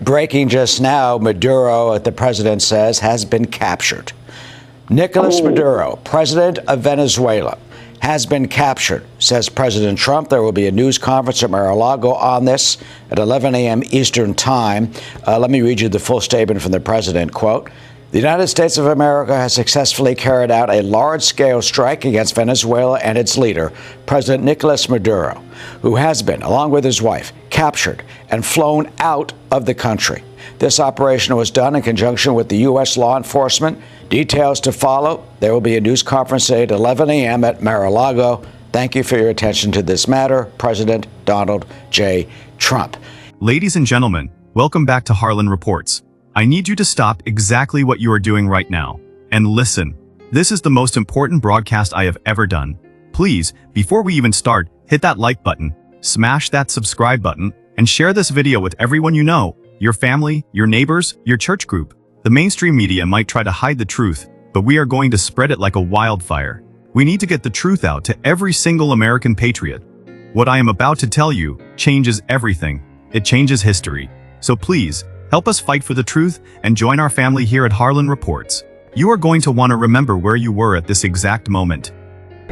Breaking just now, Maduro, the president says, has been captured. Nicolas Maduro, president of Venezuela, has been captured, says President Trump. There will be a news conference at Mar-a-Lago on this at 11 a.m. Eastern time. Let me read you the full statement from the president. Quote, "The United States of America has successfully carried out a large-scale strike against Venezuela and its leader, President Nicolas Maduro, who has been, along with his wife, captured and flown out of the country. This operation was done in conjunction with the U.S. law enforcement. Details to follow. There will be a news conference today at 11 a.m. at Mar-a-Lago. Thank you for your attention to this matter. President Donald J. Trump." Ladies and gentlemen, welcome back to Harlan Reports. I need you to stop exactly what you are doing right now and listen. This is the most important broadcast I have ever done. Please, before we even start, hit that like button, smash that subscribe button, and share this video with everyone you know, your family, your neighbors, your church group. The mainstream media might try to hide the truth, but we are going to spread it like a wildfire. We need to get the truth out to every single American patriot. What I am about to tell you changes everything. It changes history. So please, help us fight for the truth and join our family here at Harlan Reports. You are going to want to remember where you were at this exact moment.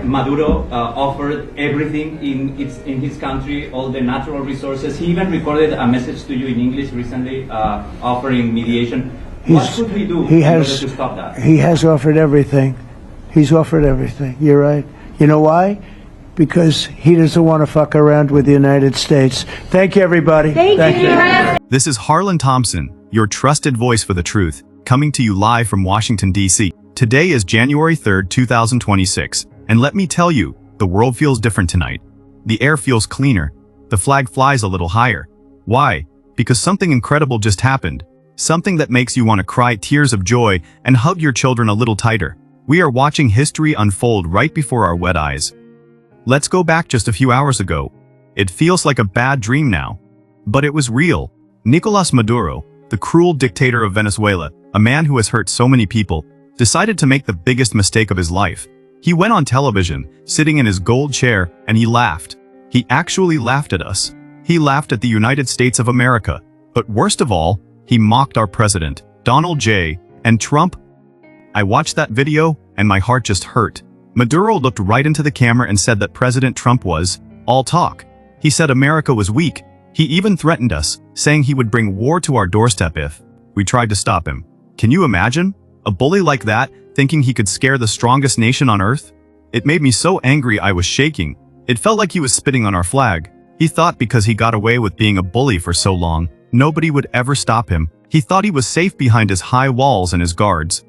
Maduro offered everything in his country, all the natural resources. He even recorded a message to you in English recently, offering mediation. What should we do in order to stop that? He has offered everything. He's offered everything. You're right. You know why? Because he doesn't want to fuck around with the United States. Thank you, everybody. Thank you. This is Harlan Thompson, your trusted voice for the truth, coming to you live from Washington, D.C. Today is January 3rd, 2026. And let me tell you, the world feels different tonight. The air feels cleaner. The flag flies a little higher. Why? Because something incredible just happened. Something that makes you want to cry tears of joy and hug your children a little tighter. We are watching history unfold right before our wet eyes. Let's go back just a few hours ago. It feels like a bad dream now. But it was real. Nicolas Maduro, the cruel dictator of Venezuela, a man who has hurt so many people, decided to make the biggest mistake of his life. He went on television, sitting in his gold chair, and he laughed. He actually laughed at us. He laughed at the United States of America. But worst of all, he mocked our president, Donald J. and Trump. I watched that video, and my heart just hurt. Maduro looked right into the camera and said that President Trump was all talk. He said America was weak. He even threatened us, saying he would bring war to our doorstep if we tried to stop him. Can you imagine? A bully like that, thinking he could scare the strongest nation on earth? It made me so angry I was shaking. It felt like he was spitting on our flag. He thought because he got away with being a bully for so long, nobody would ever stop him. He thought he was safe behind his high walls and his guards.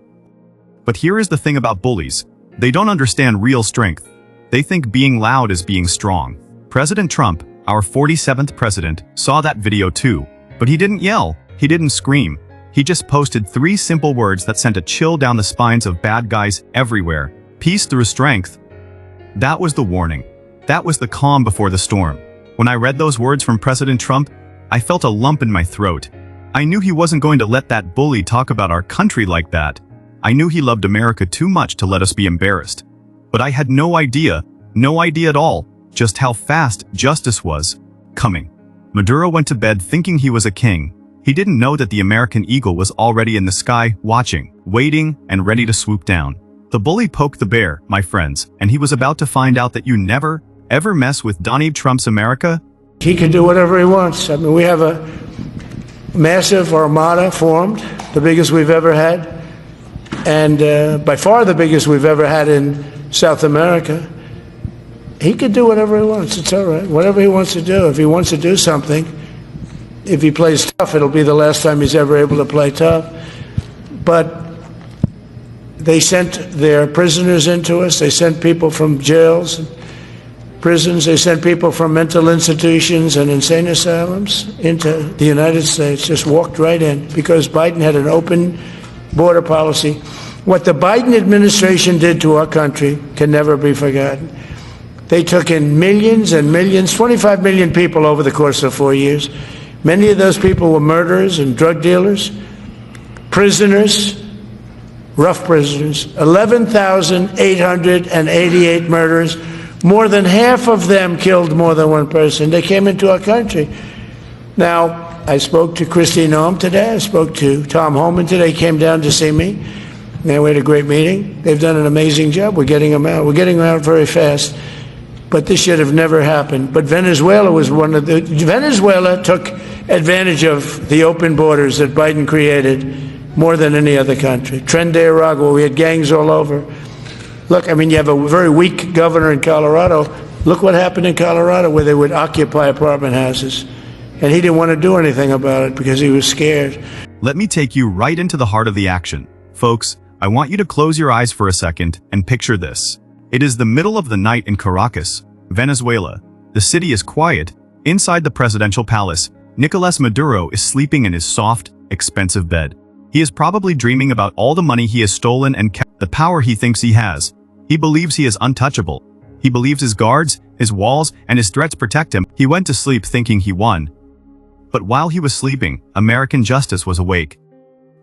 But here is the thing about bullies. They don't understand real strength. They think being loud is being strong. President Trump, our 47th president, saw that video too. But he didn't yell. He didn't scream. He just posted 3 simple words that sent a chill down the spines of bad guys everywhere. Peace through strength. That was the warning. That was the calm before the storm. When I read those words from President Trump, I felt a lump in my throat. I knew he wasn't going to let that bully talk about our country like that. I knew he loved America too much to let us be embarrassed. But I had no idea at all, just how fast justice was coming. Maduro went to bed thinking he was a king. He didn't know that the American eagle was already in the sky, watching, waiting, and ready to swoop down. The bully poked the bear, my friends, and he was about to find out that you never, ever mess with Donald Trump's America. He can do whatever he wants. I mean, we have a massive armada formed, the biggest we've ever had, and by far the biggest we've ever had in South America. He can do whatever he wants. It's all right. Whatever he wants to do. If he wants to do something, if he plays tough, it'll be the last time he's ever able to play tough. But they sent their prisoners into us. They sent people from jails, prisons. They sent people from mental institutions and insane asylums into the United States, just walked right in because Biden had an open border policy. What the Biden administration did to our country can never be forgotten. They took in millions and millions, 25 million people over the course of 4 years. Many of those people were murderers and drug dealers, prisoners, rough prisoners, 11,888 murders. More than half of them killed more than one person. They came into our country. Now, I spoke to Kristi Noem today. I spoke to Tom Homan today. He came down to see me. And we had a great meeting. They've done an amazing job. We're getting them out. We're getting them out very fast. But this should have never happened. But Venezuela was Venezuela took advantage of the open borders that Biden created more than any other country. Tren de Aragua, we had gangs all over. Look, I mean, you have a very weak governor in Colorado. Look what happened in Colorado where they would occupy apartment houses. And he didn't want to do anything about it because he was scared. Let me take you right into the heart of the action. Folks, I want you to close your eyes for a second and picture this. It is the middle of the night in Caracas, Venezuela. The city is quiet. Inside the presidential palace, Nicolas Maduro is sleeping in his soft, expensive bed. He is probably dreaming about all the money he has stolen and the power he thinks he has. He believes he is untouchable. He believes his guards, his walls, and his threats protect him. He went to sleep thinking he won. But while he was sleeping, American justice was awake.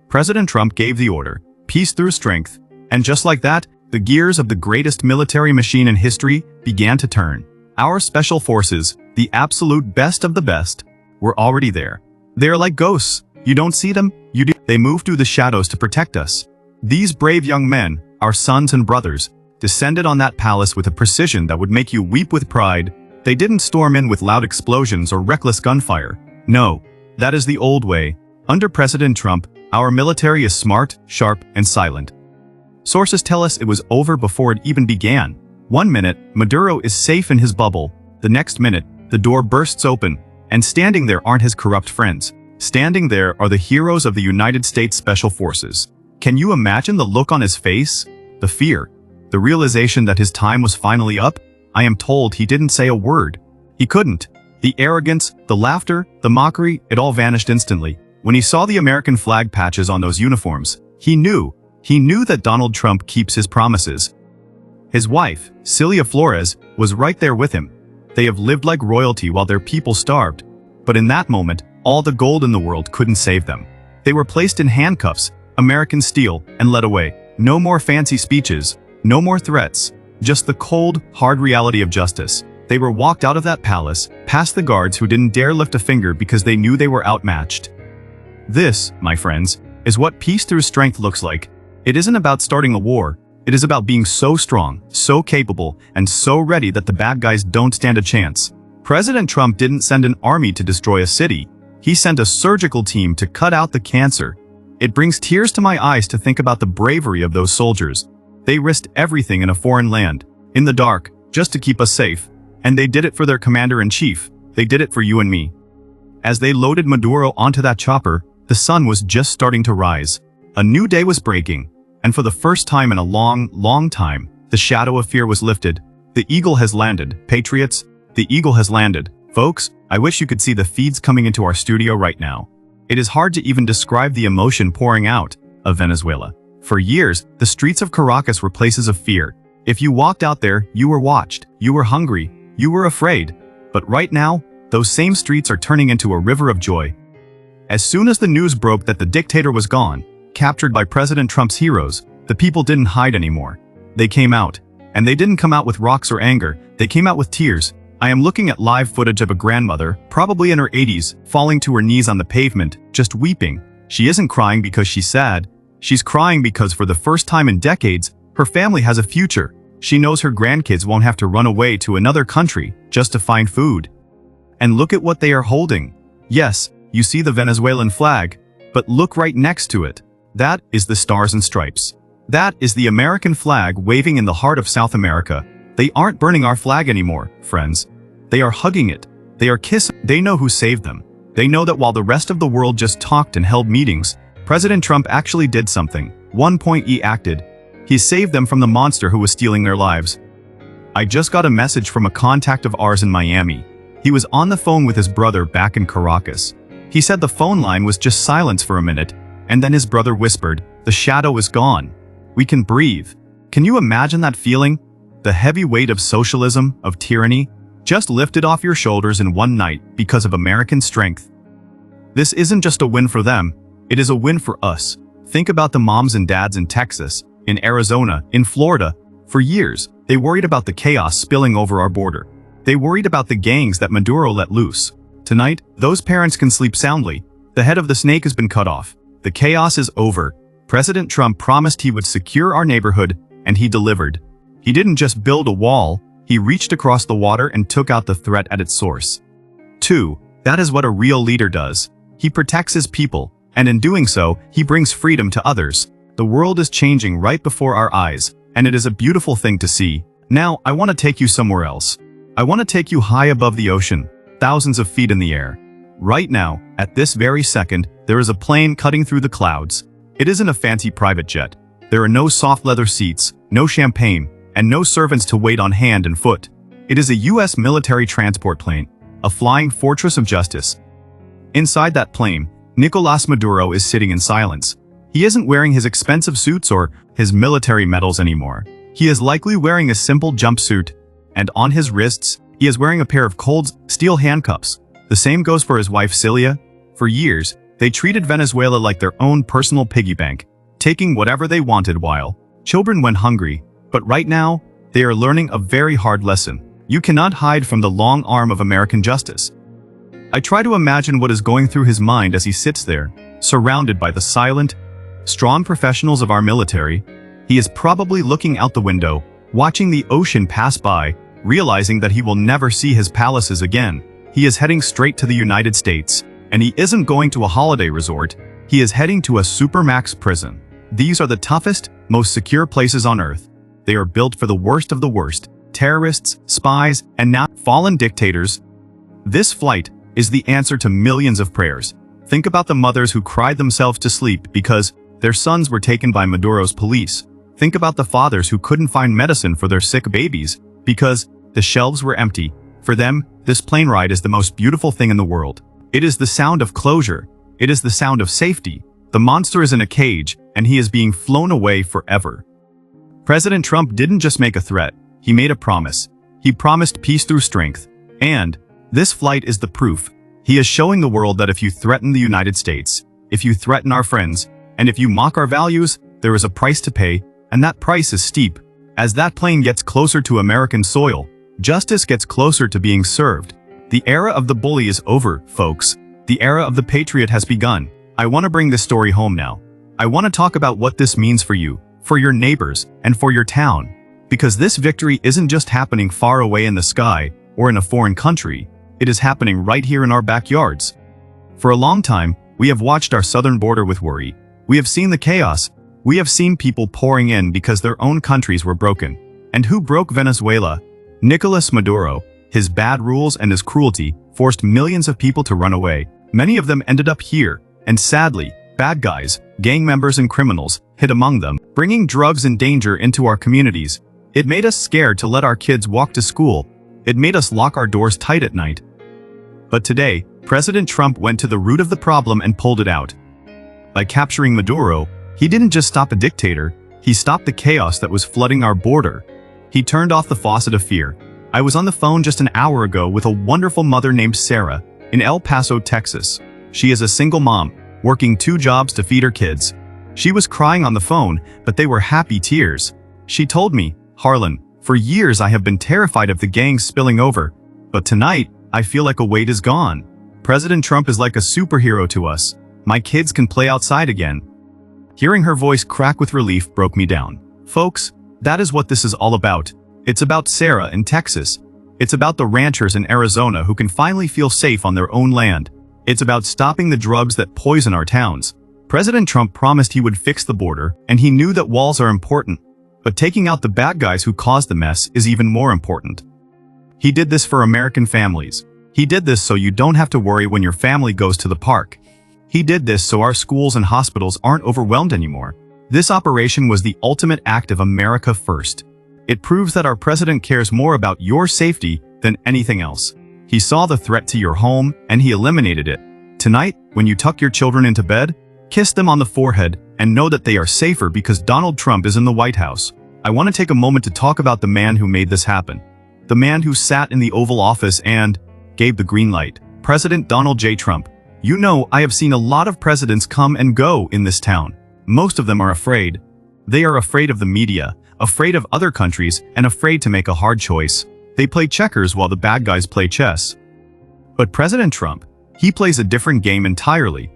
President Trump gave the order, peace through strength, and just like that, the gears of the greatest military machine in history began to turn. Our special forces, the absolute best of the best, were already there. They are like ghosts. You don't see them, you do. They move through the shadows to protect us. These brave young men, our sons and brothers, descended on that palace with a precision that would make you weep with pride. They didn't storm in with loud explosions or reckless gunfire. No, that is the old way. Under President Trump, our military is smart, sharp, and silent. Sources tell us it was over before it even began. One minute, Maduro is safe in his bubble. The next minute, the door bursts open, and standing there aren't his corrupt friends. Standing there are the heroes of the United States Special Forces. Can you imagine the look on his face? The fear. The realization that his time was finally up? I am told he didn't say a word. He couldn't. The arrogance, the laughter, the mockery, it all vanished instantly. When he saw the American flag patches on those uniforms, he knew that Donald Trump keeps his promises. His wife, Cilia Flores, was right there with him. They have lived like royalty while their people starved. But in that moment, all the gold in the world couldn't save them. They were placed in handcuffs, American steel, and led away. No more fancy speeches, no more threats, just the cold, hard reality of justice. They were walked out of that palace, past the guards who didn't dare lift a finger because they knew they were outmatched. This, my friends, is what peace through strength looks like. It isn't about starting a war. It is about being so strong, so capable, and so ready that the bad guys don't stand a chance. President Trump didn't send an army to destroy a city. He sent a surgical team to cut out the cancer. It brings tears to my eyes to think about the bravery of those soldiers. They risked everything in a foreign land, in the dark, just to keep us safe. And they did it for their commander-in-chief. They did it for you and me. As they loaded Maduro onto that chopper, the sun was just starting to rise. A new day was breaking. And for the first time in a long, long time, the shadow of fear was lifted. The eagle has landed, patriots. The eagle has landed. Folks, I wish you could see the feeds coming into our studio right now. It is hard to even describe the emotion pouring out of Venezuela. For years, the streets of Caracas were places of fear. If you walked out there, you were watched, you were hungry, you were afraid. But right now, those same streets are turning into a river of joy. As soon as the news broke that the dictator was gone, captured by President Trump's heroes, the people didn't hide anymore. They came out. And they didn't come out with rocks or anger, they came out with tears. I am looking at live footage of a grandmother, probably in her 80s, falling to her knees on the pavement, just weeping. She isn't crying because she's sad. She's crying because for the first time in decades, her family has a future. She knows her grandkids won't have to run away to another country just to find food. And look at what they are holding. Yes, you see the Venezuelan flag, but look right next to it. That is the Stars and Stripes. That is the American flag waving in the heart of South America. They aren't burning our flag anymore, friends. They are hugging it. They are kissing. They know who saved them. They know that while the rest of the world just talked and held meetings, President Trump actually did something. 1 point he acted. He saved them from the monster who was stealing their lives. I just got a message from a contact of ours in Miami. He was on the phone with his brother back in Caracas. He said the phone line was just silence for a minute, and then his brother whispered, "The shadow is gone. We can breathe." Can you imagine that feeling? The heavy weight of socialism, of tyranny, just lifted off your shoulders in one night because of American strength. This isn't just a win for them, it is a win for us. Think about the moms and dads in Texas, in Arizona, in Florida. For years, they worried about the chaos spilling over our border. They worried about the gangs that Maduro let loose. Tonight, those parents can sleep soundly. The head of the snake has been cut off. The chaos is over. President Trump promised he would secure our neighborhood, and he delivered. He didn't just build a wall, he reached across the water and took out the threat at its source. 2. That is what a real leader does. He protects his people, and in doing so, he brings freedom to others. The world is changing right before our eyes, and it is a beautiful thing to see. Now, I want to take you somewhere else. I want to take you high above the ocean, thousands of feet in the air. Right now, at this very second, there is a plane cutting through the clouds. It isn't a fancy private jet. There are no soft leather seats, no champagne, and no servants to wait on hand and foot. It is a U.S. military transport plane, a flying fortress of justice. Inside that plane, Nicolas Maduro is sitting in silence. He isn't wearing his expensive suits or his military medals anymore. He is likely wearing a simple jumpsuit, and on his wrists, he is wearing a pair of cold steel handcuffs. The same goes for his wife Cilia. For years, they treated Venezuela like their own personal piggy bank, taking whatever they wanted while children went hungry. But right now, they are learning a very hard lesson. You cannot hide from the long arm of American justice. I try to imagine what is going through his mind as he sits there, surrounded by the silent, strong professionals of our military. He is probably looking out the window, watching the ocean pass by, realizing that he will never see his palaces again. He is heading straight to the United States, and he isn't going to a holiday resort. He is heading to a supermax prison. These are the toughest, most secure places on earth. They are built for the worst of the worst, terrorists, spies, and now fallen dictators. This flight is the answer to millions of prayers. Think about the mothers who cried themselves to sleep because their sons were taken by Maduro's police. Think about the fathers who couldn't find medicine for their sick babies because the shelves were empty. For them, this plane ride is the most beautiful thing in the world. It is the sound of closure. It is the sound of safety. The monster is in a cage, and he is being flown away forever. President Trump didn't just make a threat. He made a promise. He promised peace through strength. And this flight is the proof. He is showing the world that if you threaten the United States, if you threaten our friends, and if you mock our values, there is a price to pay, and that price is steep. As that plane gets closer to American soil, justice gets closer to being served. The era of the bully is over, folks. The era of the patriot has begun. I want to bring this story home now. I want to talk about what this means for you, for your neighbors, and for your town. Because this victory isn't just happening far away in the sky or in a foreign country. It is happening right here in our backyards. For a long time, we have watched our southern border with worry. We have seen the chaos. We have seen people pouring in because their own countries were broken. And who broke Venezuela? Nicolas Maduro. His bad rules and his cruelty forced millions of people to run away. Many of them ended up here, and sadly, bad guys, gang members and criminals, hid among them, bringing drugs and danger into our communities. It made us scared to let our kids walk to school. It made us lock our doors tight at night. But today, President Trump went to the root of the problem and pulled it out. By capturing Maduro, he didn't just stop a dictator, he stopped the chaos that was flooding our border. He turned off the faucet of fear. I was on the phone just an hour ago with a wonderful mother named Sarah in El Paso, Texas. She is a single mom, working 2 jobs to feed her kids. She was crying on the phone, but they were happy tears. She told me, "Harlan, for years I have been terrified of the gangs spilling over, but tonight I feel like a weight is gone. President Trump is like a superhero to us. My kids can play outside again." Hearing her voice crack with relief broke me down. Folks, that is what this is all about. It's about Sarah in Texas. It's about the ranchers in Arizona who can finally feel safe on their own land. It's about stopping the drugs that poison our towns. President Trump promised he would fix the border, and he knew that walls are important. But taking out the bad guys who caused the mess is even more important. He did this for American families. He did this so you don't have to worry when your family goes to the park. He did this so our schools and hospitals aren't overwhelmed anymore. This operation was the ultimate act of America first. It proves that our president cares more about your safety than anything else. He saw the threat to your home, and he eliminated it. Tonight, when you tuck your children into bed, kiss them on the forehead and know that they are safer because Donald Trump is in the White House. I want to take a moment to talk about the man who made this happen. The man who sat in the Oval Office and gave the green light. President Donald J. Trump. You know, I have seen a lot of presidents come and go in this town. Most of them are afraid. They are afraid of the media, afraid of other countries, and afraid to make a hard choice. They play checkers while the bad guys play chess. But President Trump, he plays a different game entirely.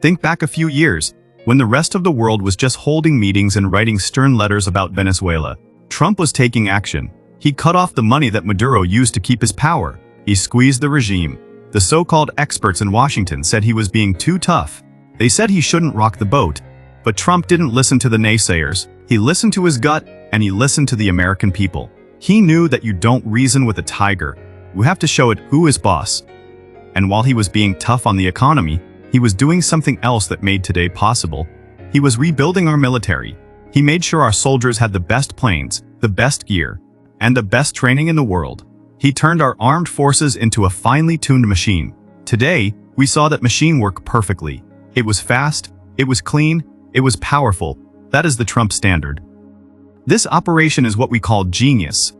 Think back a few years, when the rest of the world was just holding meetings and writing stern letters about Venezuela. Trump was taking action. He cut off the money that Maduro used to keep his power. He squeezed the regime. The so-called experts in Washington said he was being too tough. They said he shouldn't rock the boat. But Trump didn't listen to the naysayers. He listened to his gut, and he listened to the American people. He knew that you don't reason with a tiger. You have to show it who is boss. And while he was being tough on the economy, he was doing something else that made today possible. He was rebuilding our military. He made sure our soldiers had the best planes, the best gear, and the best training in the world. He turned our armed forces into a finely tuned machine. Today, we saw that machine work perfectly. It was fast, it was clean, it was powerful. That is the Trump standard. This operation is what we call genius.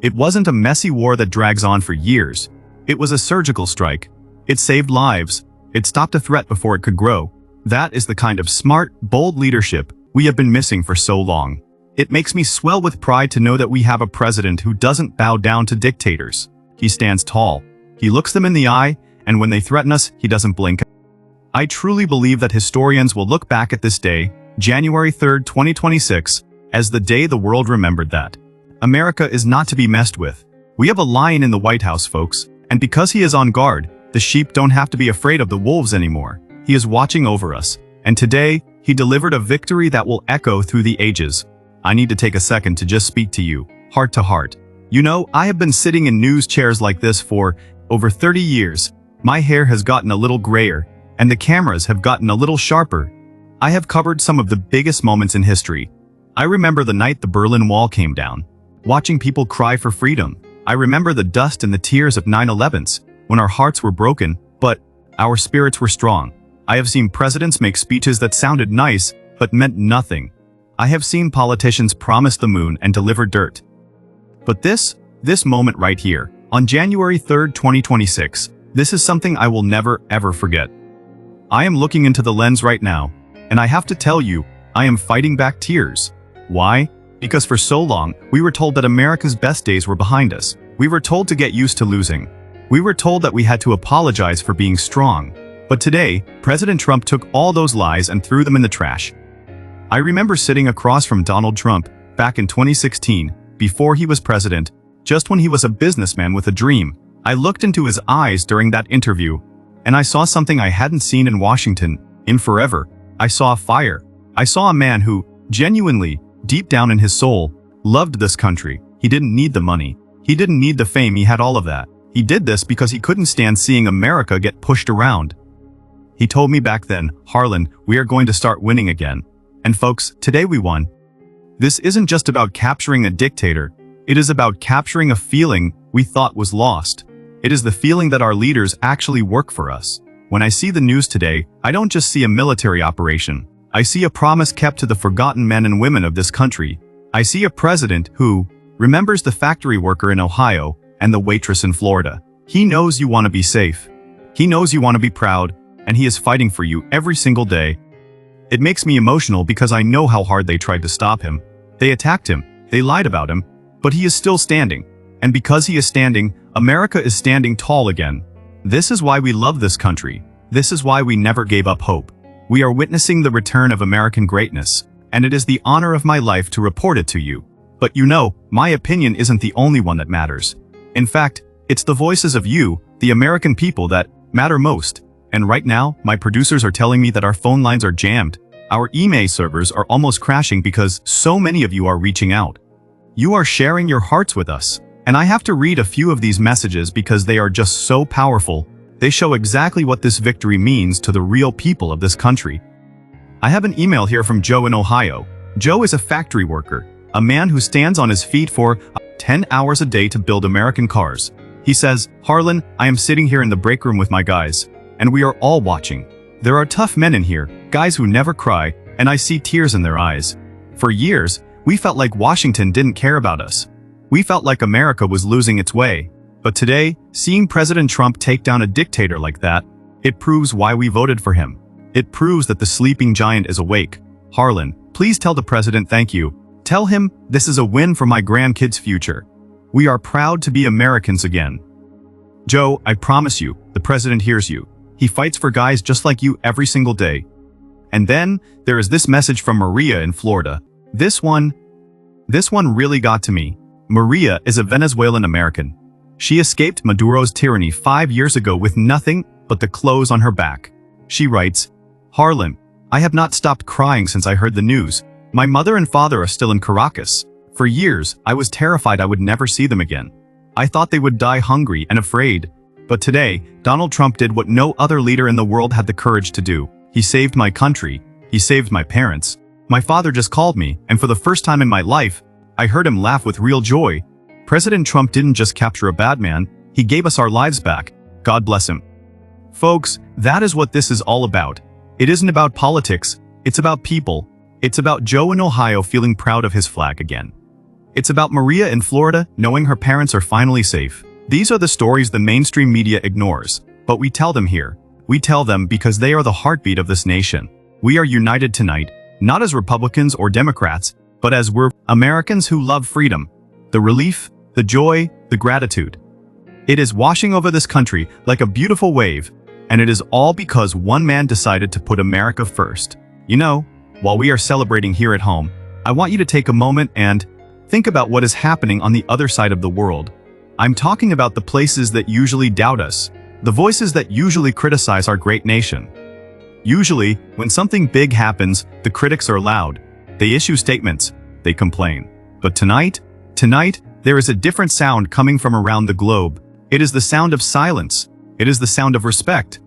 It wasn't a messy war that drags on for years. It was a surgical strike. It saved lives. It stopped a threat before it could grow. That is the kind of smart, bold leadership we have been missing for so long. It makes me swell with pride to know that we have a president who doesn't bow down to dictators. He stands tall. He looks them in the eye, and when they threaten us, he doesn't blink. I truly believe that historians will look back at this day, January 3rd, 2026, as the day the world remembered that America is not to be messed with. We have a lion in the White House, folks, and because he is on guard, the sheep don't have to be afraid of the wolves anymore. He is watching over us, and today, he delivered a victory that will echo through the ages. I need to take a second to just speak to you, heart to heart. You know, I have been sitting in news chairs like this for over 30 years. My hair has gotten a little grayer, and the cameras have gotten a little sharper. I have covered some of the biggest moments in history. I remember the night the Berlin Wall came down, watching people cry for freedom. I remember the dust and the tears of 9/11s, when our hearts were broken, but our spirits were strong. I have seen presidents make speeches that sounded nice, but meant nothing. I have seen politicians promise the moon and deliver dirt. But this moment right here, on January 3rd, 2026, this is something I will never ever forget. I am looking into the lens right now, and I have to tell you, I am fighting back tears. Why? Because for so long, we were told that America's best days were behind us. We were told to get used to losing. We were told that we had to apologize for being strong. But today, President Trump took all those lies and threw them in the trash. I remember sitting across from Donald Trump back in 2016, before he was president, just when he was a businessman with a dream. I looked into his eyes during that interview, and I saw something I hadn't seen in Washington in forever. I saw fire. I saw a man who, genuinely, deep down in his soul, loved this country. He didn't need the money. He didn't need the fame. He had all of that. He did this because he couldn't stand seeing America get pushed around. He told me back then, Harlan, we are going to start winning again. And folks, today we won. This isn't just about capturing a dictator. It is about capturing a feeling we thought was lost. It is the feeling that our leaders actually work for us. When I see the news today, I don't just see a military operation. I see a promise kept to the forgotten men and women of this country. I see a president who remembers the factory worker in Ohio and the waitress in Florida. He knows you want to be safe. He knows you want to be proud, and he is fighting for you every single day. It makes me emotional because I know how hard they tried to stop him. They attacked him, they lied about him, but he is still standing. And because he is standing, America is standing tall again. This is why we love this country. This is why we never gave up hope. We are witnessing the return of American greatness, and it is the honor of my life to report it to you. But you know, my opinion isn't the only one that matters. In fact, it's the voices of you, the American people, that matter most. And right now, my producers are telling me that our phone lines are jammed. Our email servers are almost crashing because so many of you are reaching out. You are sharing your hearts with us. And I have to read a few of these messages because they are just so powerful. They show exactly what this victory means to the real people of this country. I have an email here from Joe in Ohio. Joe is a factory worker, a man who stands on his feet for 10 hours a day to build American cars. He says, Harlan, I am sitting here in the break room with my guys, and we are all watching. There are tough men in here, guys who never cry, and I see tears in their eyes. For years, we felt like Washington didn't care about us. We felt like America was losing its way. But today, seeing President Trump take down a dictator like that, it proves why we voted for him. It proves that the sleeping giant is awake. Harlan, please tell the president thank you. Tell him this is a win for my grandkids' future. We are proud to be Americans again. Joe, I promise you, the president hears you. He fights for guys just like you every single day. And then, there is this message from Maria in Florida. This one really got to me. Maria is a Venezuelan American. She escaped Maduro's tyranny 5 years ago with nothing but the clothes on her back. She writes, Harlan, I have not stopped crying since I heard the news. My mother and father are still in Caracas. For years, I was terrified I would never see them again. I thought they would die hungry and afraid. But today, Donald Trump did what no other leader in the world had the courage to do. He saved my country. He saved my parents. My father just called me, and for the first time in my life, I heard him laugh with real joy. President Trump didn't just capture a bad man, he gave us our lives back. God bless him. Folks, that is what this is all about. It isn't about politics, it's about people. It's about Joe in Ohio feeling proud of his flag again. It's about Maria in Florida knowing her parents are finally safe. These are the stories the mainstream media ignores, but we tell them here. We tell them because they are the heartbeat of this nation. We are united tonight, not as Republicans or Democrats, but as we're Americans who love freedom, the relief, the joy, the gratitude. It is washing over this country like a beautiful wave, and it is all because one man decided to put America first. You know, while we are celebrating here at home, I want you to take a moment and think about what is happening on the other side of the world. I'm talking about the places that usually doubt us, the voices that usually criticize our great nation. Usually, when something big happens, the critics are loud. They issue statements. They complain. But tonight, there is a different sound coming from around the globe. It is the sound of silence. It is the sound of respect.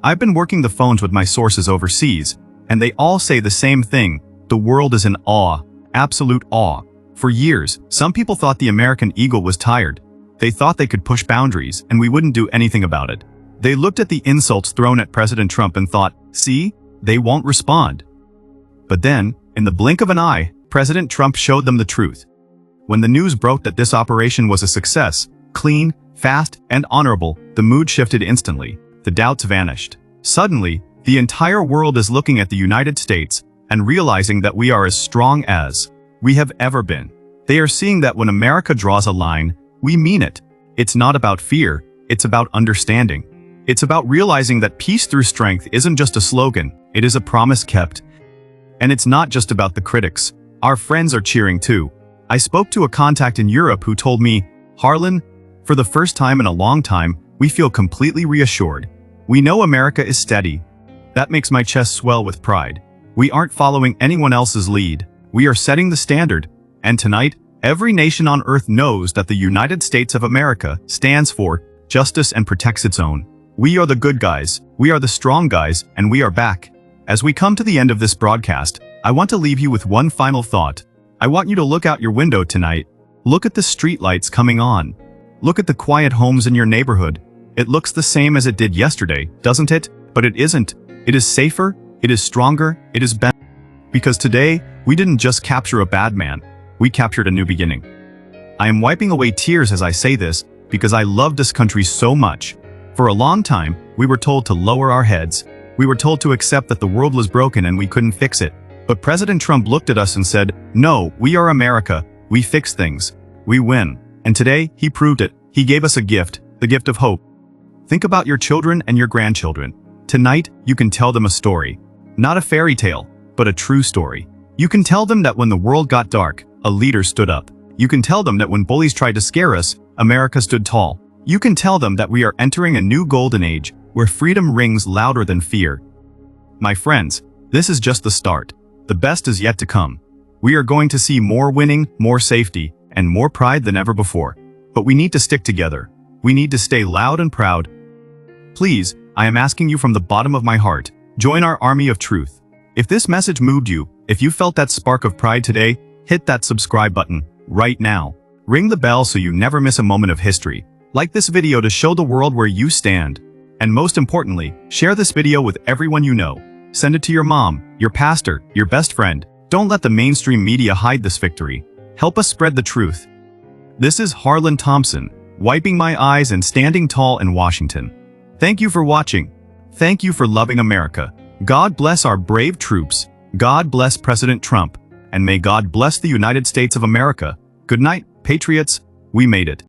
I've been working the phones with my sources overseas, and they all say the same thing. The world is in awe, absolute awe. For years, some people thought the American eagle was tired. They thought they could push boundaries and we wouldn't do anything about it. They looked at the insults thrown at President Trump and thought, see, they won't respond. But then, in the blink of an eye, President Trump showed them the truth. When the news broke that this operation was a success, clean, fast, and honorable, the mood shifted instantly. The doubts vanished. Suddenly, the entire world is looking at the United States and realizing that we are as strong as we have ever been. They are seeing that when America draws a line, we mean it. It's not about fear, it's about understanding. It's about realizing that peace through strength isn't just a slogan, it is a promise kept. And it's not just about the critics. Our friends are cheering too. I spoke to a contact in Europe who told me, Harlan, for the first time in a long time, we feel completely reassured. We know America is steady. That makes my chest swell with pride. We aren't following anyone else's lead. We are setting the standard. And tonight, every nation on earth knows that the United States of America stands for justice and protects its own. We are the good guys, we are the strong guys, and we are back. As we come to the end of this broadcast, I want to leave you with one final thought. I want you to look out your window tonight. Look at the streetlights coming on. Look at the quiet homes in your neighborhood. It looks the same as it did yesterday, doesn't it? But it isn't. It is safer, it is stronger, it is better. Because today, we didn't just capture a bad man, we captured a new beginning. I am wiping away tears as I say this because I love this country so much. For a long time, we were told to lower our heads. We were told to accept that the world was broken and we couldn't fix it. But President Trump looked at us and said, no, we are America. We fix things. We win. And today, he proved it. He gave us a gift, the gift of hope. Think about your children and your grandchildren. Tonight, you can tell them a story. Not a fairy tale, but a true story. You can tell them that when the world got dark, a leader stood up. You can tell them that when bullies tried to scare us, America stood tall. You can tell them that we are entering a new golden age where freedom rings louder than fear. My friends, this is just the start. The best is yet to come. We are going to see more winning, more safety, and more pride than ever before. But we need to stick together. We need to stay loud and proud. Please, I am asking you from the bottom of my heart, join our army of truth. If this message moved you, if you felt that spark of pride today, hit that subscribe button right now. Ring the bell so you never miss a moment of history. Like this video to show the world where you stand. And most importantly, share this video with everyone you know. Send it to your mom, your pastor, your best friend. Don't let the mainstream media hide this victory. Help us spread the truth. This is Harlan Thompson, wiping my eyes and standing tall in Washington. Thank you for watching. Thank you for loving America. God bless our brave troops. God bless President Trump. And may God bless the United States of America. Good night, Patriots. We made it.